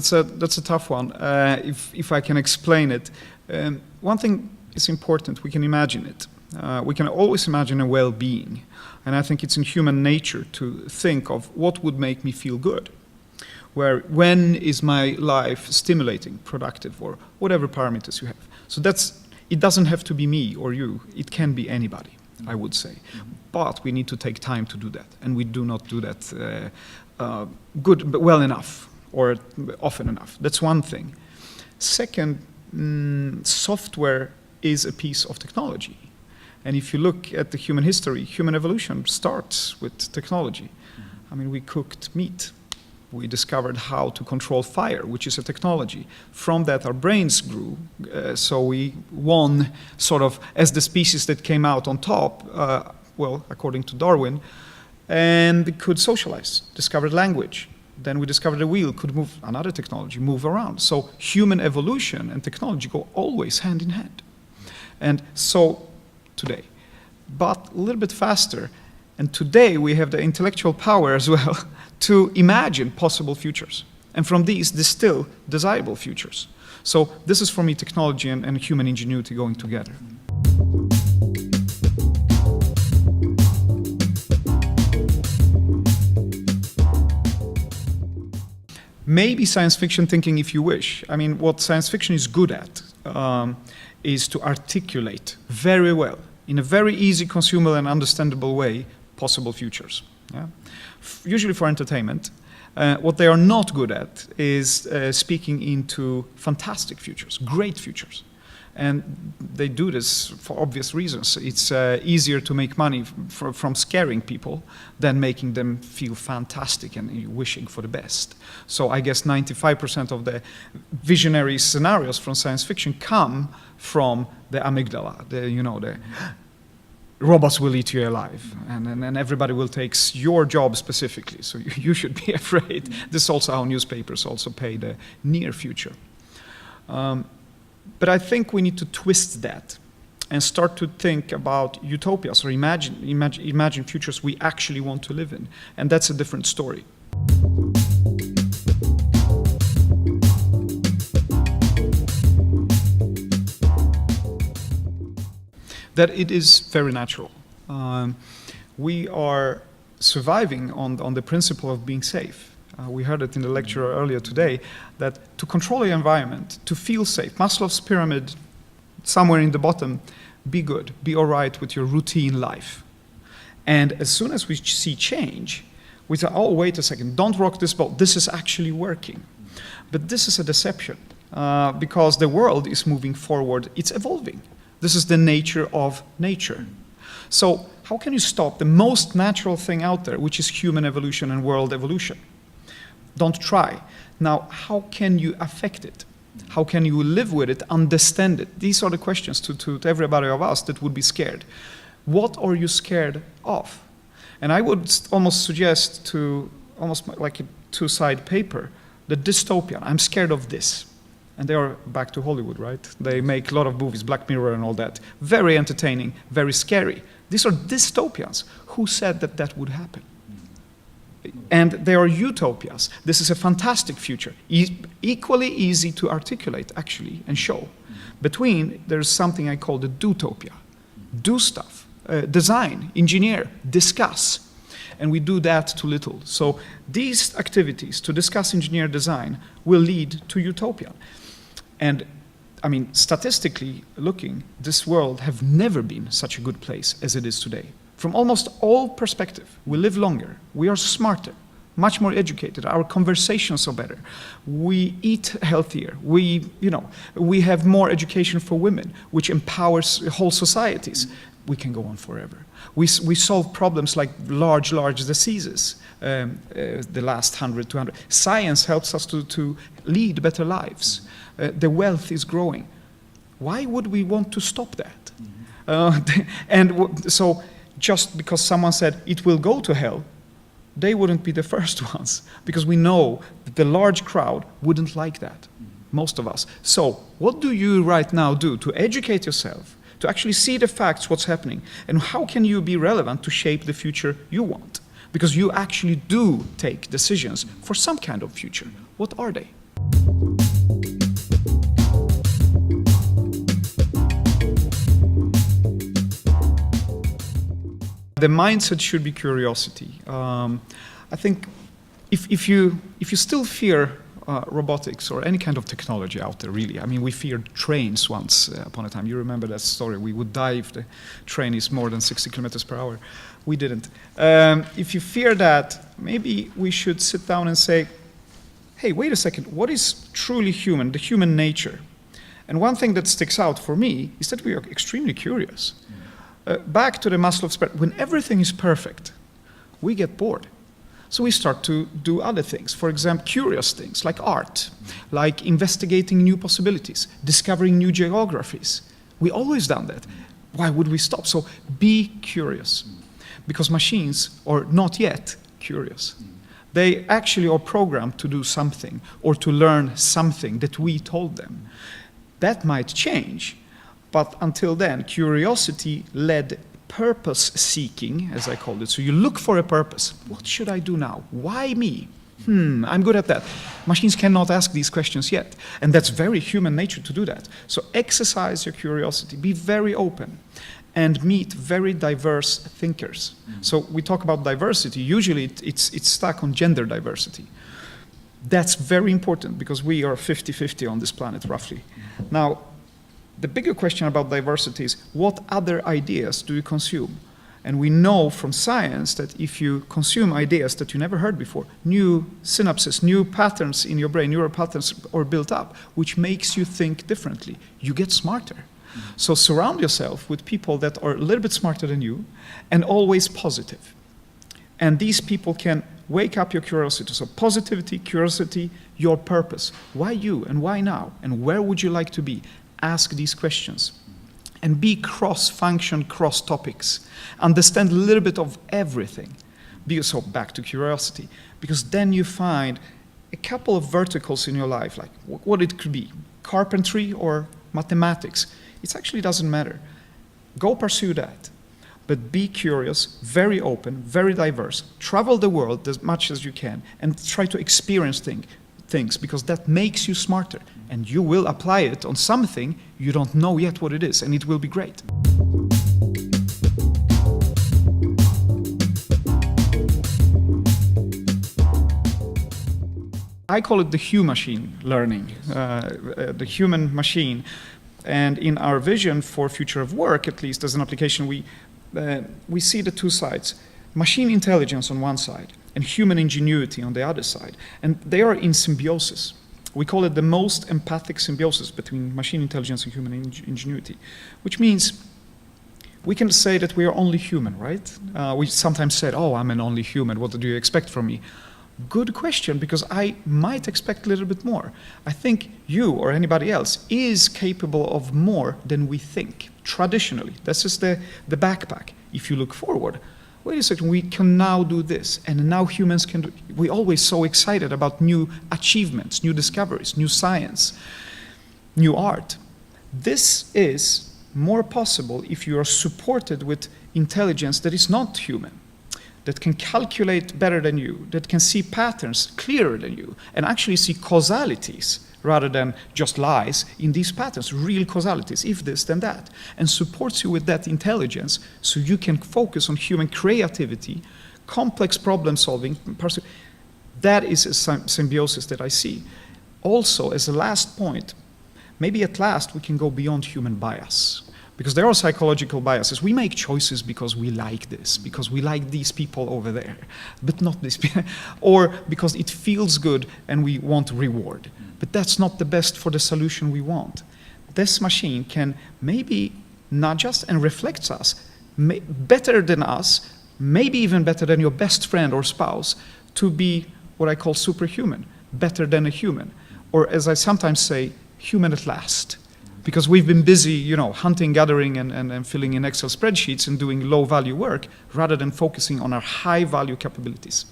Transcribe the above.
that's a tough one. If I can explain it, one thing is important. We can imagine it. We can always imagine a well-being, and I think it's in human nature to think of what would make me feel good. When is my life stimulating, productive, or whatever parameters you have. So it doesn't have to be me or you. It can be anybody, I would say. But we need to take time to do that, and we do not do that well enough or often enough. That's one thing. Second, software is a piece of technology. And if you look at the human history, human evolution starts with technology. I mean, we cooked meat. We discovered how to control fire, which is a technology. From that, our brains grew. So we won sort of as the species that came out on top, well, according to Darwin, and could socialize, discovered language. Then we discovered the wheel could move, another technology, move around. So human evolution and technology go always hand in hand. And so today, but a little bit faster. And today we have the intellectual power as well to imagine possible futures. And from these, distill desirable futures. So this is for me technology and human ingenuity going together. Maybe science fiction thinking if you wish. I mean, what science fiction is good at is to articulate very well, in a very easy, consumable and understandable way, possible futures. Yeah? Usually for entertainment. What they are not good at is speaking into fantastic futures, great futures. And they do this for obvious reasons. It's easier to make money from scaring people than making them feel fantastic and wishing for the best. So I guess 95% of the visionary scenarios from science fiction come from the amygdala, the robots will eat you alive, and everybody will take your job specifically, so you should be afraid. This is also how newspapers also pay the near future. But I think we need to twist that and start to think about utopias or imagine futures we actually want to live in, and that's a different story. That it is very natural. We are surviving on the principle of being safe. We heard it in the lecture earlier today, that to control the environment, to feel safe, Maslow's pyramid, somewhere in the bottom, be good, be all right with your routine life. And as soon as we see change, we say, oh, wait a second, don't rock this boat, this is actually working. But this is a deception, because the world is moving forward, it's evolving. This is the nature of nature. So how can you stop the most natural thing out there, which is human evolution and world evolution? Don't try. Now, how can you affect it? How can you live with it, understand it? These are the questions to everybody of us that would be scared. What are you scared of? And I would almost suggest to, almost like a two-side paper, the dystopian. I'm scared of this. And they are back to Hollywood, right? They make a lot of movies, Black Mirror and all that. Very entertaining, very scary. These are dystopians. Who said that that would happen? And they are utopias. This is a fantastic future. Equally easy to articulate, actually, and show. Between, there's something I call the dootopia. Do stuff, design, engineer, discuss. And we do that too little. So these activities to discuss engineer design will lead to utopia. And I mean, statistically looking, this world have never been such a good place as it is today. From almost all perspective, we live longer, we are smarter, much more educated, our conversations are better, we eat healthier, we have more education for women, which empowers whole societies. We can go on forever. We solve problems like large diseases the last 100, 200. Science helps us to lead better lives. The wealth is growing. Why would we want to stop that? So just because someone said it will go to hell, they wouldn't be the first ones, because we know that the large crowd wouldn't like that, most of us. So what do you right now do to educate yourself, to actually see the facts, what's happening, and how can you be relevant to shape the future you want? Because you actually do take decisions for some kind of future. What are they? The mindset should be curiosity. I think if you still fear robotics or any kind of technology out there, really. I mean, we feared trains once upon a time. You remember that story? We would die if the train is more than 60 kilometers per hour. We didn't. If you fear that, maybe we should sit down and say, hey, wait a second, what is truly human, the human nature? And one thing that sticks out for me is that we are extremely curious. Back to the Maslow's pyramid, when everything is perfect, we get bored. So we start to do other things. For example, curious things like art, like investigating new possibilities, discovering new geographies. We always done that. Why would we stop? So be curious. Because machines are not yet curious. They actually are programmed to do something or to learn something that we told them. That might change. But until then, curiosity-led purpose-seeking, as I called it. So you look for a purpose. What should I do now? Why me? I'm good at that. Machines cannot ask these questions yet. And that's very human nature to do that. So exercise your curiosity. Be very open. And meet very diverse thinkers. So we talk about diversity. Usually it's stuck on gender diversity. That's very important because we are 50-50 on this planet, roughly. Now, the bigger question about diversity is, what other ideas do you consume? And we know from science that if you consume ideas that you never heard before, new synapses, new patterns in your brain, neural patterns are built up, which makes you think differently. You get smarter. So surround yourself with people that are a little bit smarter than you and always positive. And these people can wake up your curiosity. So positivity, curiosity, your purpose. Why you and why now? And where would you like to be? Ask these questions. And be cross-function, cross-topics. Understand a little bit of everything. So back to curiosity. Because then you find a couple of verticals in your life, like what it could be. Carpentry or mathematics. It actually doesn't matter. Go pursue that. But be curious, very open, very diverse. Travel the world as much as you can and try to experience things because that makes you smarter. And you will apply it on something you don't know yet what it is, and it will be great. I call it the human-machine learning, the human machine. And in our vision for future of work, at least as an application, we see the two sides. Machine intelligence on one side and human ingenuity on the other side. And they are in symbiosis. We call it the most empathic symbiosis between machine intelligence and human ingenuity, which means we can say that we are only human, right? We sometimes said, oh, I'm an only human. What do you expect from me? Good question, because I might expect a little bit more. I think you or anybody else is capable of more than we think, traditionally. This is the backpack. If you look forward, wait a second, we can now do this, and now humans can do. We're always so excited about new achievements, new discoveries, new science, new art. This is more possible if you are supported with intelligence that is not human, that can calculate better than you, that can see patterns clearer than you, and actually see causalities rather than just lies in these patterns, real causalities, if this, then that, and supports you with that intelligence so you can focus on human creativity, complex problem solving. That is a symbiosis that I see. Also, as a last point, maybe at last we can go beyond human bias. Because there are psychological biases. We make choices because we like this, because we like these people over there, but not this people, or because it feels good and we want reward. But that's not the best for the solution we want. This machine can maybe nudge us and reflects us better than us, maybe even better than your best friend or spouse, to be what I call superhuman, better than a human. Or as I sometimes say, human at last. Because we've been busy, hunting, gathering, and filling in Excel spreadsheets and doing low-value work, rather than focusing on our high-value capabilities.